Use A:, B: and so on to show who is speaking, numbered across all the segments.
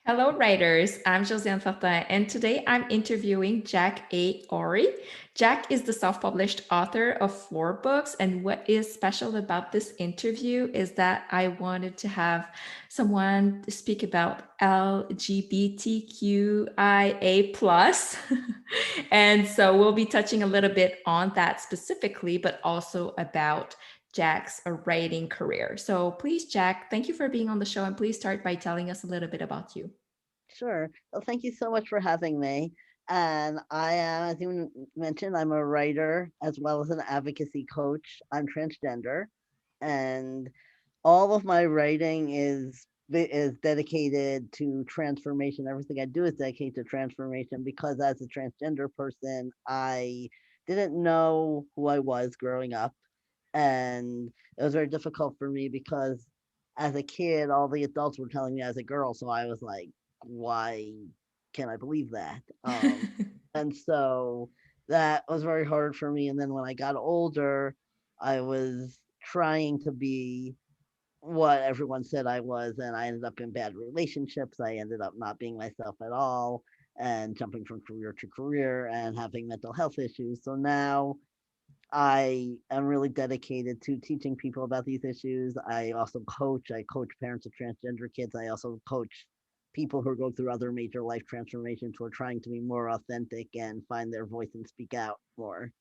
A: Hello, writers. I'm Josiane Fortin, and today I'm interviewing Jack A. Ori. Jack is the self published author of 4 books. And what is special about this interview is that I wanted to have someone to speak about LGBTQIA. And so we'll be touching a little bit on that specifically, but also about Jack's writing career. So please, Jack, thank you for being on the show. And please start by telling us a little bit about you.
B: Sure. Well, thank you so much for having me. And I am, as you mentioned, I'm a writer as well as an advocacy coach. I'm transgender, and all of my writing is dedicated to transformation. Everything I do is dedicated to transformation because as a transgender person, I didn't know who I was growing up, and it was very difficult for me because as a kid, all the adults were telling me I was a girl, so I was like, why can't I believe that? And so that was very hard for me. And then when I got older, I was trying to be what everyone said I was, and I ended up in bad relationships. I ended up not being myself at all and jumping from career to career and having mental health issues. So now I am really dedicated to teaching people about these issues. I also coach. I coach parents of transgender kids. I also coach people who go through other major life transformations who are trying to be more authentic and find their voice and speak out more.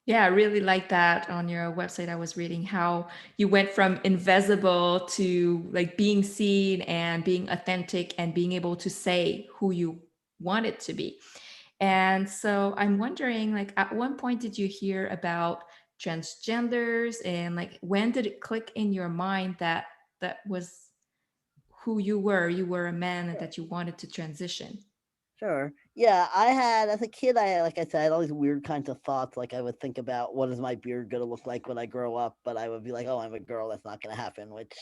A: Yeah, I really like that on your website. I was reading how you went from invisible to like being seen and being authentic and being able to say who you wanted to be. And so I'm wondering, like, at one point, did you hear about transgenders and like when did it click in your mind that that was who you were? You were a man and that you wanted to transition.
B: Sure. Yeah, I had as a kid, like I said, I had all these weird kinds of thoughts. Like I would think about what is my beard gonna look like when I grow up, but I would be like, oh, I'm a girl, that's not gonna happen, which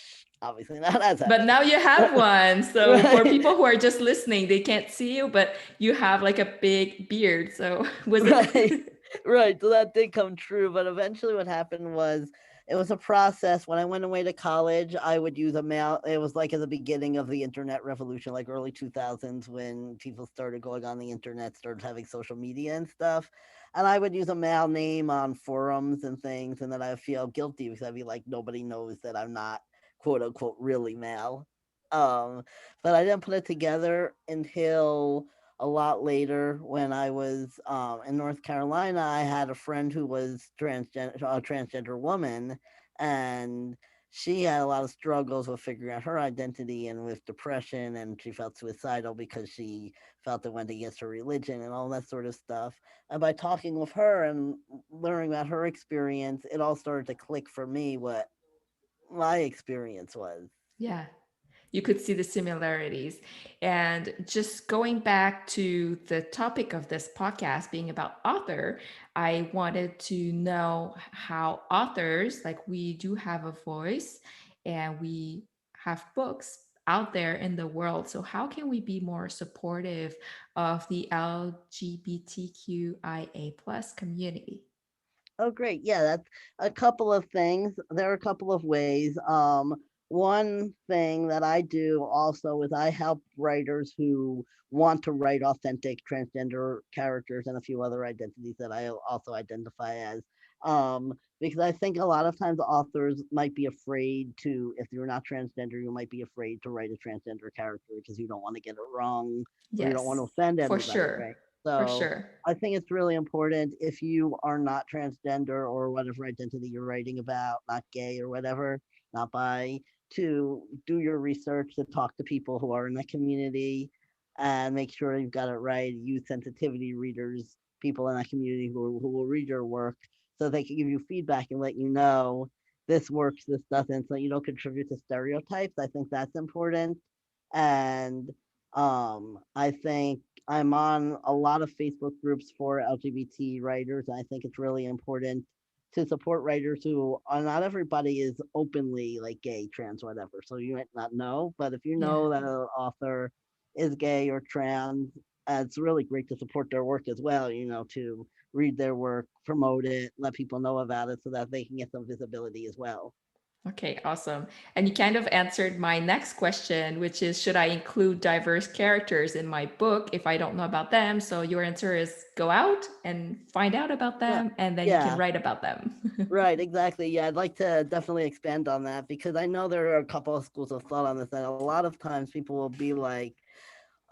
B: obviously not has
A: But
B: happened.
A: now you have one. So for
B: Right.
A: people who are just listening, they can't see you, but you have like a big beard. So was
B: Right.
A: it?
B: Right. So that did come true. But eventually what happened was it was a process. When I went away to college, I would use a mail. It was like at the beginning of the internet revolution, like early 2000s when people started going on the internet, started having social media and stuff. And I would use a male name on forums and things. And then I would feel guilty because I'd be like, nobody knows that I'm not quote unquote really male. Um, but I didn't put it together until a lot later when I was in North Carolina. I had a friend who was a transgender woman, and she had a lot of struggles with figuring out her identity and with depression, and she felt suicidal because she felt it went against her religion and all that sort of stuff. And by talking with her and learning about her experience, it all started to click for me what my experience was.
A: Yeah, you could see the similarities. And just going back to the topic of this podcast being about author, I wanted to know how authors, like we do have a voice and we have books out there in the world. So, how can we be more supportive of the LGBTQIA plus community?
B: Oh, great. Yeah, that's a couple of things. There are a couple of ways. One thing that I do also is I help writers who want to write authentic transgender characters and a few other identities that I also identify as. Because I think a lot of times authors might be afraid to, if you're not transgender, you might be afraid to write a transgender character because you don't want to get it wrong or you don't want to
A: Yes,
B: offend
A: for
B: anybody,
A: sure.
B: right?
A: For
B: So
A: sure.
B: I think it's really important if you are not transgender or whatever identity you're writing about, not gay or whatever, not bi, to do your research, to talk to people who are in the community and make sure you've got it right. Use sensitivity readers, people in that community who will read your work so they can give you feedback and let you know this works, this doesn't, so you don't contribute to stereotypes. I think that's important. And I think I'm on a lot of Facebook groups for LGBT writers. I think it's really important to support writers who are not everybody is openly like gay, trans, whatever. So you might not know, but if you
A: Yeah.
B: know that an author is gay or trans, it's really great to support their work as well, to read their work, promote it, let people know about it so that they can get some visibility as well.
A: Okay, awesome. And you kind of answered my next question, which is should I include diverse characters in my book if I don't know about them? So your answer is go out and find out about
B: Well,
A: them, and then you can
B: yeah,
A: write about them.
B: right, exactly. Yeah, I'd like to definitely expand on that because I know there are a couple of schools of thought on this, and a lot of times people will be like,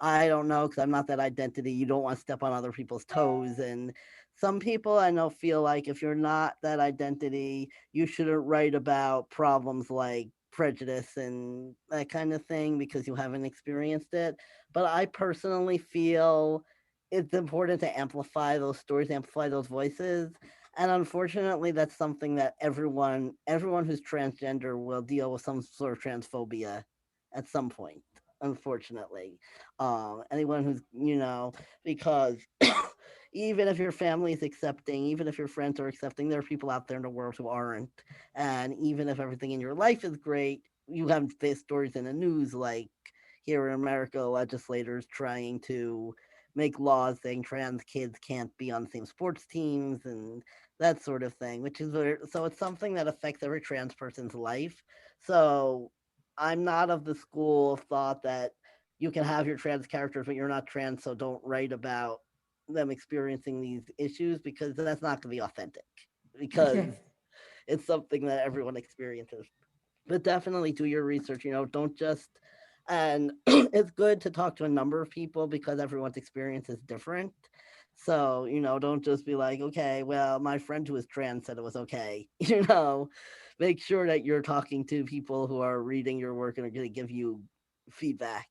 B: I don't know because I'm not that identity. You don't want to step on other people's toes. And some people I know feel like if you're not that identity, you shouldn't write about problems like prejudice and that kind of thing because you haven't experienced it. But I personally feel it's important to amplify those stories, amplify those voices. And unfortunately, that's something that everyone who's transgender will deal with some sort of transphobia at some point, unfortunately. Anyone who's, because even if your family is accepting, even if your friends are accepting, there are people out there in the world who aren't. And even if everything in your life is great, you have faced stories in the news like here in America, legislators trying to make laws saying trans kids can't be on the same sports teams and that sort of thing, which is so it's something that affects every trans person's life. So I'm not of the school of thought that you can have your trans characters, but you're not trans, so don't write about them experiencing these issues because that's not going to be authentic. Because
A: Okay.
B: it's something that everyone experiences. But definitely do your research. Don't just and it's good to talk to a number of people because everyone's experience is different. So, don't just be like, okay, well, my friend who is trans said it was okay. Make sure that you're talking to people who are reading your work and are going to give you feedback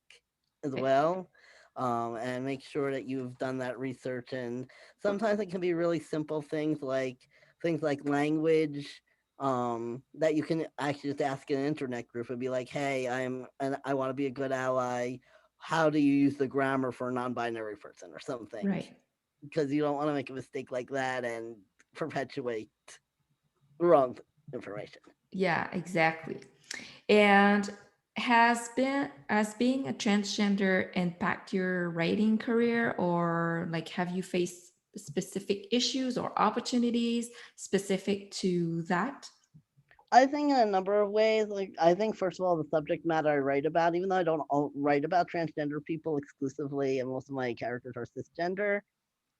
B: as
A: Okay.
B: well. And make sure that you've done that research. And sometimes it can be really simple things like language, that you can actually just ask in an internet group and be like, "Hey, I want to be a good ally. How do you use the grammar for a non-binary person or something?"
A: Right.
B: Because you don't want to make a mistake like that and perpetuate wrong information.
A: Yeah, exactly. And has being a transgender impact your writing career, or like have you faced specific issues or opportunities specific to that?
B: I think in a number of ways. Like, I think first of all, the subject matter I write about, even though I don't write about transgender people exclusively, and most of my characters are cisgender,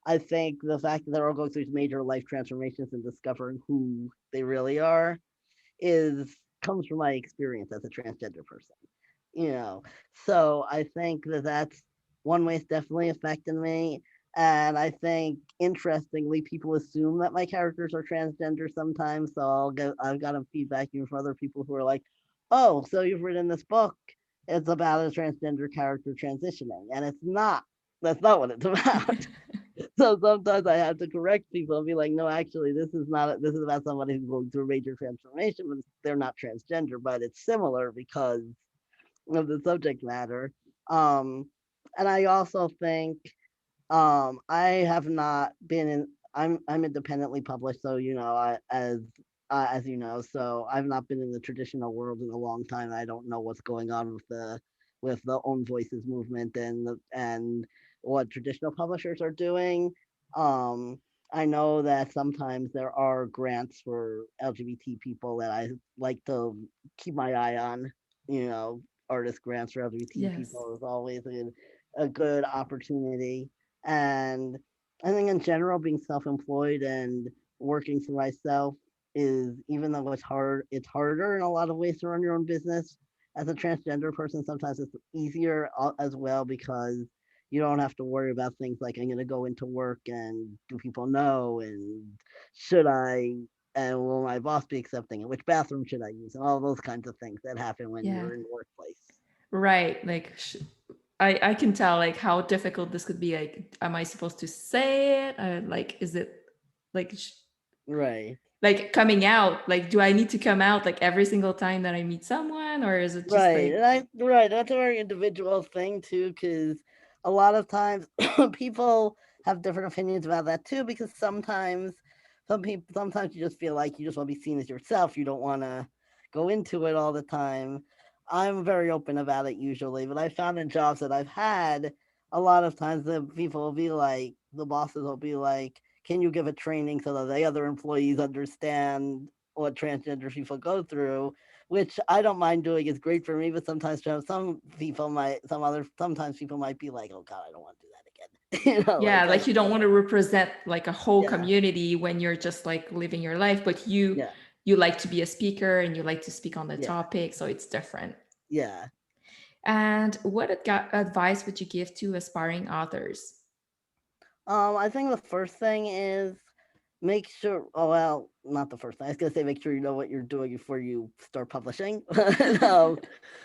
B: I think the fact that they're all going through major life transformations and discovering who they really are is comes from my experience as a transgender person. you know. So I think that that's one way it's definitely affected me. And I think interestingly, people assume that my characters are transgender sometimes. So I've gotten feedback even from other people who are like, "Oh, so you've written this book? It's about a transgender character transitioning," and it's not. That's not what it's about. So sometimes I have to correct people and be like, "No, actually, this is not. This is about somebody who's going through a major transformation, but they're not transgender, but it's similar because of the subject matter." Um, and I also think I have not been in. I'm independently published, so as you know, so I've not been in the traditional world in a long time. I don't know what's going on with the own voices movement and what traditional publishers are doing. Um, I know that sometimes there are grants for LGBT people that I like to keep my eye on. You know, artist grants for LGBT
A: Yes.
B: people is always a good opportunity. And I think in general, being self-employed and working for myself is, even though it's harder in a lot of ways to run your own business. As a transgender person, sometimes it's easier as well because you don't have to worry about things like, I'm going to go into work and do people know, and should I, and will my boss be accepting it? Which bathroom should I use? And all those kinds of things that happen when
A: Yeah.
B: you're in the workplace.
A: Right. Like I can tell like how difficult this could be. Like, am I supposed to say it? Like, is it like
B: Right.
A: like coming out? Like, do I need to come out like every single time that I meet someone, or is it just
B: Right,
A: like
B: and that's a very individual thing too, because a lot of times people have different opinions about that too. Because sometimes you just feel like you just want to be seen as yourself. You don't want to go into it all the time. I'm very open about it usually, but I found in jobs that I've had, a lot of times the bosses will be like, "Can you give a training so that the other employees understand what transgender people go through?" which I don't mind doing. It's great for me, but sometimes sometimes people might be like, oh God, I don't want to do that again.
A: Yeah,
B: Like I,
A: like you don't want to represent like a whole
B: yeah,
A: community when you're just like living your life, but you
B: yeah,
A: you like to be a speaker and you like to speak on the
B: yeah,
A: topic, so it's different.
B: yeah.
A: And what advice would you give to aspiring authors?
B: I think the first thing is make sure. Oh well, not the first thing. I was gonna say make sure you know what you're doing before you start publishing. No,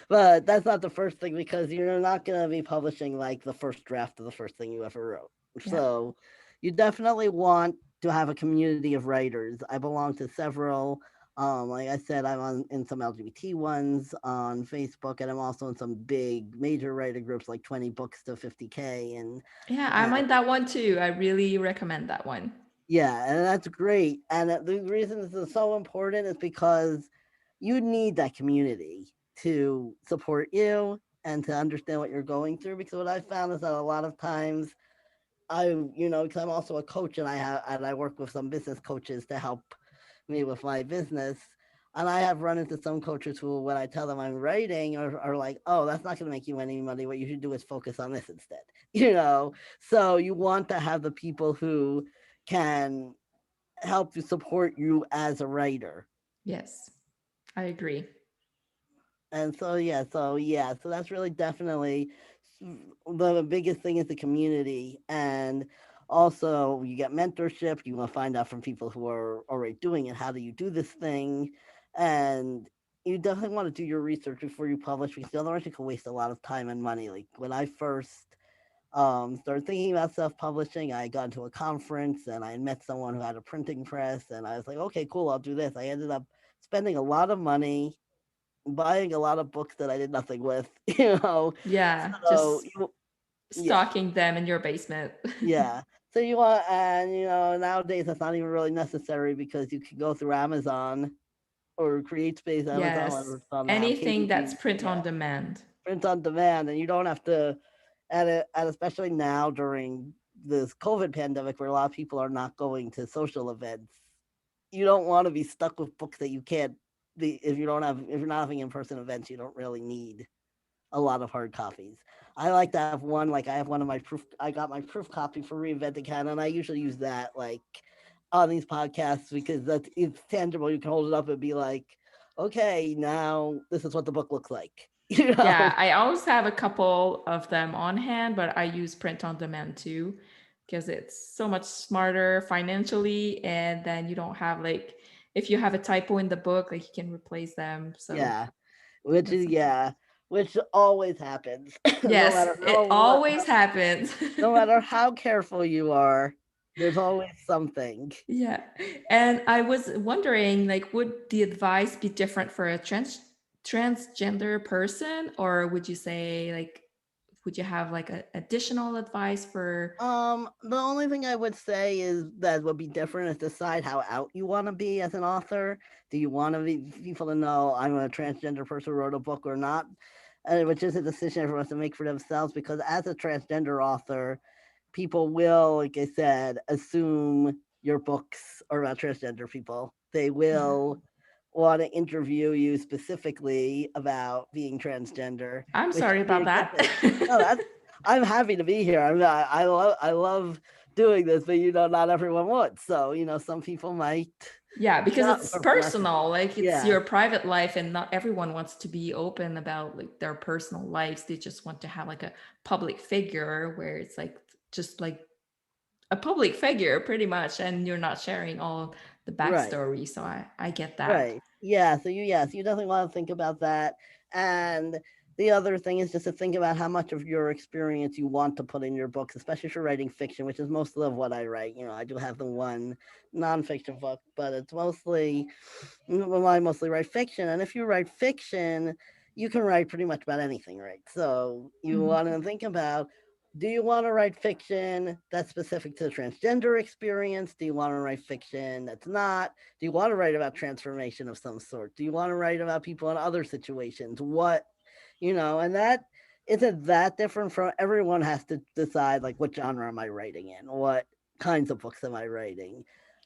B: but that's not the first thing because you're not gonna be publishing like the first draft of the first thing you ever wrote.
A: Yeah.
B: So you definitely want to have a community of writers. I belong to several. Like I said, I'm on in some LGBT ones on Facebook, and I'm also in some big major writer groups like 20 books to 50K,
A: Yeah, I
B: and
A: mind that one too. I really recommend that one.
B: yeah, and that's great. And the reason this is so important is because you need that community to support you and to understand what you're going through. Because what I found is that a lot of times because I'm also a coach and I work with some business coaches to help me with my business. And I have run into some coaches who, when I tell them I'm writing, are like, "Oh, that's not going to make you any money. What you should do is focus on this instead." You know, so you want to have the people who can help you support you as a writer.
A: Yes, I agree.
B: And so that's really definitely the biggest thing is the community. And also you get mentorship. You want to find out from people who are already doing it. How do you do this thing? And you definitely want to do your research before you publish because otherwise you can waste a lot of time and money. Like when I first started thinking about self-publishing, I got into a conference and I met someone who had a printing press, and I was like, okay, cool, I'll do this. I ended up spending a lot of money buying a lot of books that I did nothing with, you know.
A: Yeah,
B: So
A: just
B: yeah,
A: stocking them in your basement.
B: yeah. So you want, and nowadays that's not even really necessary because you can go through Amazon or CreateSpace, Amazon,
A: Yes,
B: whatever it's on now,
A: anything
B: KDP,
A: that's print
B: yeah,
A: on demand.
B: print on demand, and you don't have to. And especially now during this COVID pandemic, where a lot of people are not going to social events, you don't want to be stuck with books that you can't. If you're not having in person events, you don't really need a lot of hard copies. I like to have one, like I have one of my proof. I got my proof copy for Reinventing Hannah, and I usually use that like on these podcasts because it's tangible. You can hold it up and be like, okay, now this is what the book looks like. You
A: Yeah,
B: know?
A: I always have a couple of them on hand, but I use print on demand too because it's so much smarter financially. And then you don't have like, if you have a typo in the book, like you can replace them. So
B: Yeah, which
A: that's
B: is
A: something.
B: yeah, which always happens. No
A: Yes,
B: matter
A: it always happens.
B: no matter how careful you are, there's always something.
A: Yeah. And I was wondering, like, would the advice be different for a transgender person, or would you say like, would you have like a additional advice for?
B: The only thing I would say is that would be different is decide how out you want to be as an author. Do you want to be people to know I'm a transgender person who wrote a book or not? Which is a decision everyone has to make for themselves. Because as a transgender author, people will, like I said, assume your books are about transgender people. They
A: Yeah.
B: will want to interview you specifically about being transgender,
A: I'm
B: which
A: sorry
B: can be
A: about
B: a good
A: that.
B: thing. No, that's I'm happy to be here. I love doing this, but not everyone would. So some people might
A: Yeah, because
B: not
A: it's
B: prefer not to.
A: personal. Like it's
B: Yeah,
A: your private life, and not everyone wants to be open about like their personal lives. They just want to have like a public figure where it's like just like a public figure pretty much, and you're not sharing all the
B: right.
A: backstory. So I get that.
B: Right. Yeah. So you definitely want to think about that. And the other thing is just to think about how much of your experience you want to put in your books, especially if you're writing fiction, which is most of what I write. I do have the one nonfiction book, but it's mostly well, I mostly write fiction. And if you write fiction, you can write pretty much about anything, right? So you
A: Mhm.
B: want to think about, do you want to write fiction that's specific to the transgender experience? Do you want to write fiction that's not? Do you want to write about transformation of some sort? Do you want to write about people in other situations? And that isn't that different from everyone has to decide like what genre am I writing in? What kinds of books am I writing?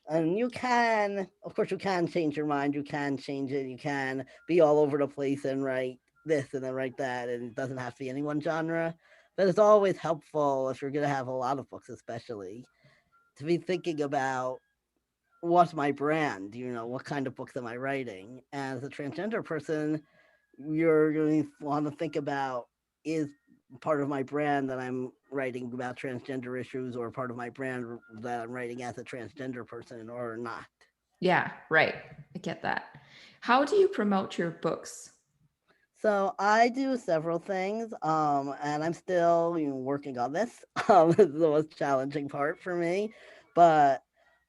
B: And you can, of course, you can change your mind. You can change it. You can be all over the place and write this and then write that, and it doesn't have to be any one genre. But it's always helpful if you're going to have a lot of books, especially to be thinking about what's my brand. What kind of books am I writing? As a transgender person, you're going to want to think about, is part of my brand that I'm writing about transgender issues, or part of my brand that I'm writing as a transgender person, or not.
A: Yeah, right. I get that. How do you promote your books?
B: So I do several things, and I'm still working on this. This is the most challenging part for me, but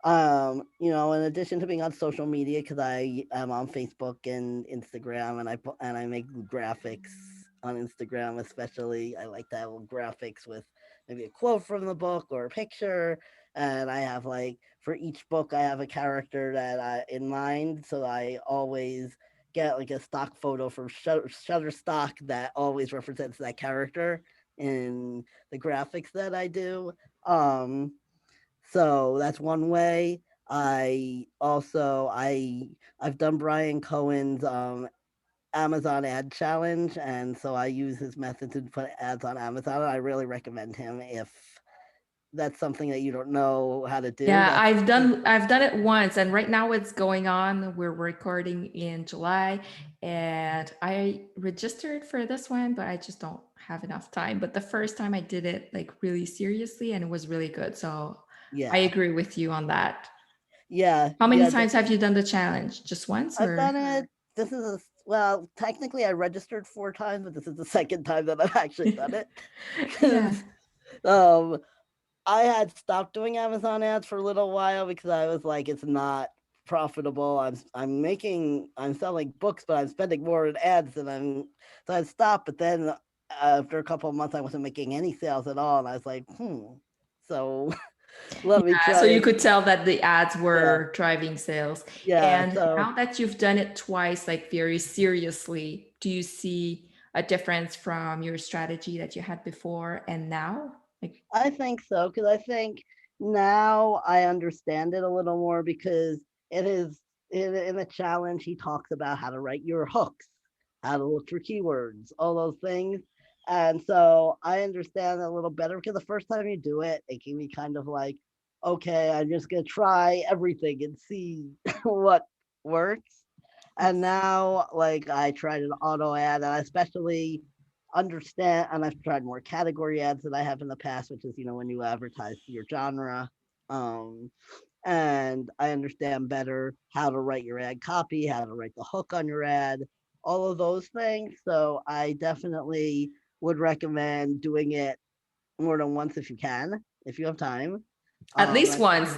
B: in addition to being on social media, because I am on Facebook and Instagram, and I make graphics on Instagram, especially. I like to have graphics with maybe a quote from the book or a picture, and I have, like, for each book, I have a character that I in mind, so I always get like a stock photo from Shutterstock that always represents that character in the graphics that I do. Um, so that's one way. I've done Brian Cohen's Amazon ad challenge, and so I use his method to put ads on Amazon. I really recommend him if that's something that you don't know how to do.
A: Yeah,
B: That's
A: I've done it once, and right now it's going on. We're recording in July, and I registered for this one, but I just don't have enough time. But the first time I did it like really seriously, and it was really good. So I
B: yeah,
A: agree with you on that.
B: yeah,
A: How many
B: yeah.
A: times have you done the challenge? Just once
B: I've
A: or?
B: done it. This is well, technically I registered 4 times, but this is the second time that I've actually done it
A: Yeah.
B: because um, I had stopped doing Amazon ads for a little while because I was like, it's not profitable. I'm selling books, but I'm spending more in ads than I'm. So I stopped, but then after a couple of months, I wasn't making any sales at all, and I was like, So let me
A: Yeah,
B: try
A: so you
B: and
A: could tell that the ads
B: yeah,
A: were driving sales.
B: yeah.
A: And
B: So
A: now that you've done it twice, like very seriously, do you see a difference from your strategy that you had before and now? Like,
B: I think so, because I think now I understand it a little more, because it is in the challenge he talks about how to write your hooks, how to look for keywords, all those things. And so I understand a little better, because the first time you do it, it can be kind of like, okay, I'm just gonna try everything and see what works. And
A: yes.
B: now, like, I tried an auto ad, and I especially understand, and I've tried more category ads than I have in the past, which is, when you advertise your genre. Um, and I understand better how to write your ad copy, how to write the hook on your ad, all of those things. So I definitely would recommend doing it more than once if you can, if you have time. That's
A: At
B: at
A: least
B: least
A: once,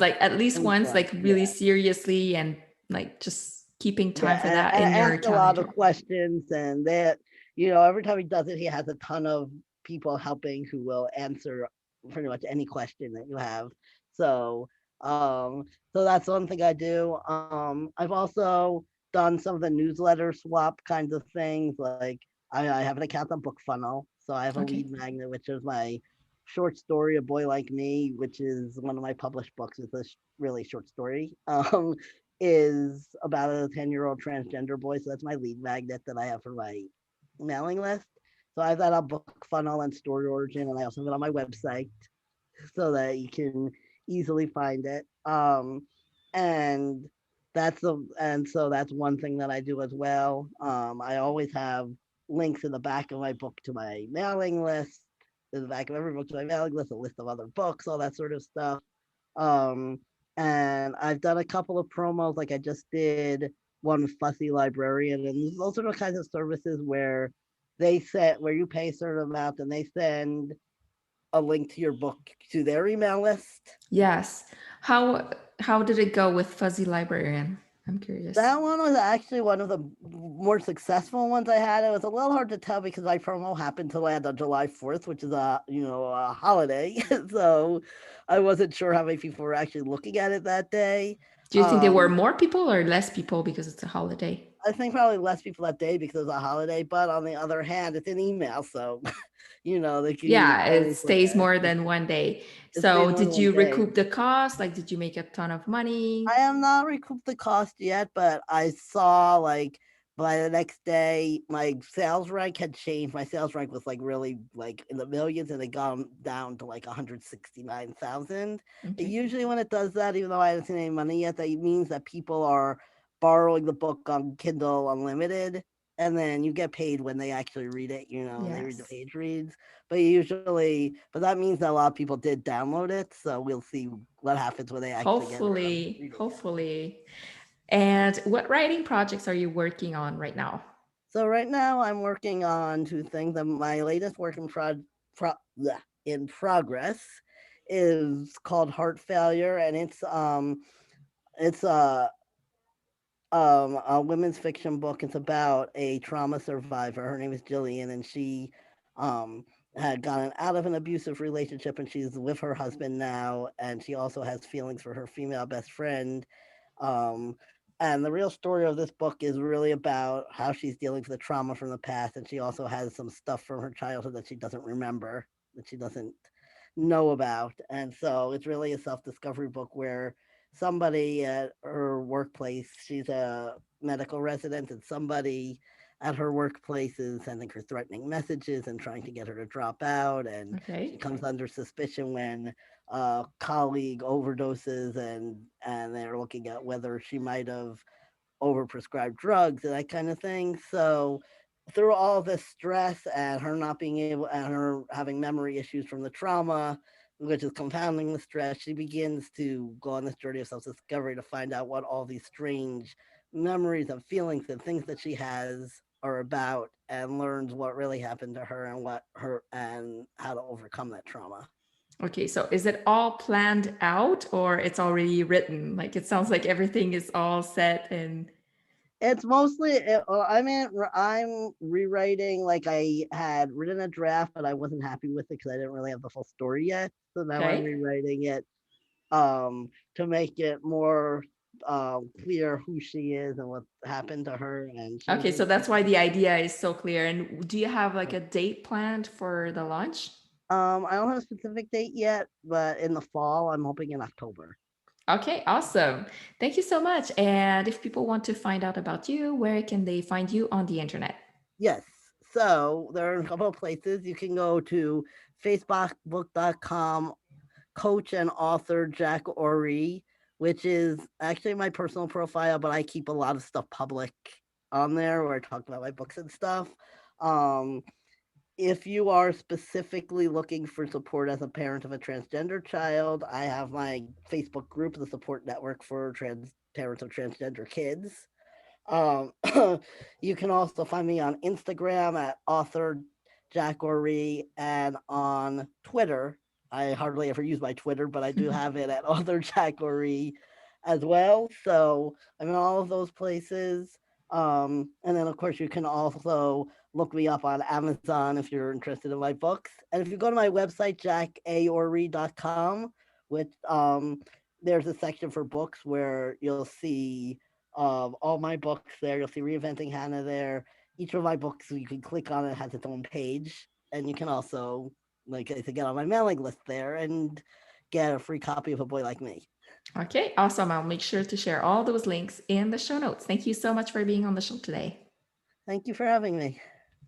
B: once,
A: like really
B: yeah.
A: seriously and like just keeping time
B: Yeah,
A: for that
B: and
A: in your
B: ask a lot of
A: calendar.
B: questions, and that, every time he does it, he has a ton of people helping who will answer pretty much any question that you have. So, so that's one thing I do. I've also done some of the newsletter swap kinds of things. Like, I have an account on BookFunnel, so I have a
A: Okay.
B: lead magnet, which is my short story, A Boy Like Me, which is one of my published books. It's a really short story. Is about a 10-year-old transgender boy. So that's my lead magnet that I have for my mailing list. So I have that on BookFunnel and Story Origin, and I also have it on my website so that you can easily find it. And so that's one thing that I do as well. I always have links in the back of my book to my mailing list, in the back of every book to my mailing list, a list of other books, all that sort of stuff. Um, and I've done a couple of promos, like I just did one with Fussy Librarian, and those are the kinds of services where you pay a certain amount and they send a link to your book to their email list.
A: Yes. How did it go with Fuzzy Librarian? I'm curious.
B: That one was actually one of the more successful ones I had. It was a little hard to tell because my promo happened to land on July 4th, which is a holiday. So I wasn't sure how many people were actually looking at it that day.
A: Do you think there were more people or less people because it's a holiday?
B: I think probably less people that day because it's a holiday, but on the other hand, it's an email, so they can
A: Yeah, it
B: always look
A: stays
B: at
A: more
B: it.
A: than one day.
B: It stays
A: So
B: more than
A: did
B: one
A: you
B: day.
A: recoup the cost? Like, did you make a ton of money?
B: I have not recouped the cost yet, but I saw like by the next day my sales rank had changed. My sales rank was like really like in the millions and it gone down to like 169,000.
A: Okay.
B: Usually when it does that, even though I haven't seen any money yet, that means that people are borrowing the book on Kindle Unlimited and then you get paid when they actually read it, and they read the
A: Yes.
B: page reads. But that means that a lot of people did download it. So we'll see what happens when they actually get around to
A: Hopefully,
B: reading it.
A: hopefully. And what writing projects are you working on right now?
B: So right now I'm working on two things. My latest work pro- in progress is called Heart Failure, and it's a women's fiction book. It's about a trauma survivor. Her name is Jillian, and she um, had gotten out of an abusive relationship, and she's with her husband now, and she also has feelings for her female best friend. Um, and the real story of this book is really about how she's dealing with the trauma from the past, and she also has some stuff from her childhood that she doesn't remember, that she doesn't know about. And so it's really a self discovery book where somebody at her workplace, she's a medical resident, and somebody at her workplace is sending her threatening messages and trying to get her to drop out. And she
A: Okay.
B: comes under suspicion when a colleague overdoses, and they're looking at whether she might have overprescribed drugs and that kind of thing. So through all this stress and her not being able and her having memory issues from the trauma, which is compounding the stress, she begins to go on this journey of self-discovery to find out what all these strange memories and feelings and things that she has are about, and learns what really happened to her and how to overcome that trauma.
A: Okay, so is it all planned out or it's already written? Like it sounds like everything is all set and
B: It's mostly, I'm rewriting. Like I had written a draft, but I wasn't happy with it because I didn't really have the full story yet. So now I'm
A: okay.
B: rewriting it to make it more clear who she is and what happened to her. And she's
A: Okay,
B: in.
A: so that's why the idea is so clear. And do you have like a date planned for the launch?
B: I don't have a specific date yet, but in the fall, I'm hoping in October.
A: Okay, awesome. Thank you so much. And if people want to find out about you, where can they find you on the internet?
B: Yes. So there are a couple of places you can go to facebookbook.com coach and author Jack Ori, which is actually my personal profile, but I keep a lot of stuff public on there where I talk about my books and stuff. Um, if you are specifically looking for support as a parent of a transgender child, I have my Facebook group, the support network for trans parents of transgender kids. Um, you can also find me on Instagram at author Jack Ori and on Twitter. I hardly ever use my Twitter, but I do have it at author Jack Ori as well. So I'm in all of those places. And then, of course, you can also look me up on Amazon if you're interested in my books. And if you go to my website, jackaori.com, which there's a section for books where you'll see all my books there. You'll see Reinventing Hannah there. Each of my books, you can click on it, has its own page. And you can also, like I said, get on my mailing list there and get a free copy of A Boy Like Me.
A: Okay, awesome. I'll make sure to share all those links in the show notes. Thank you so much for being on the show today.
B: Thank you for having me.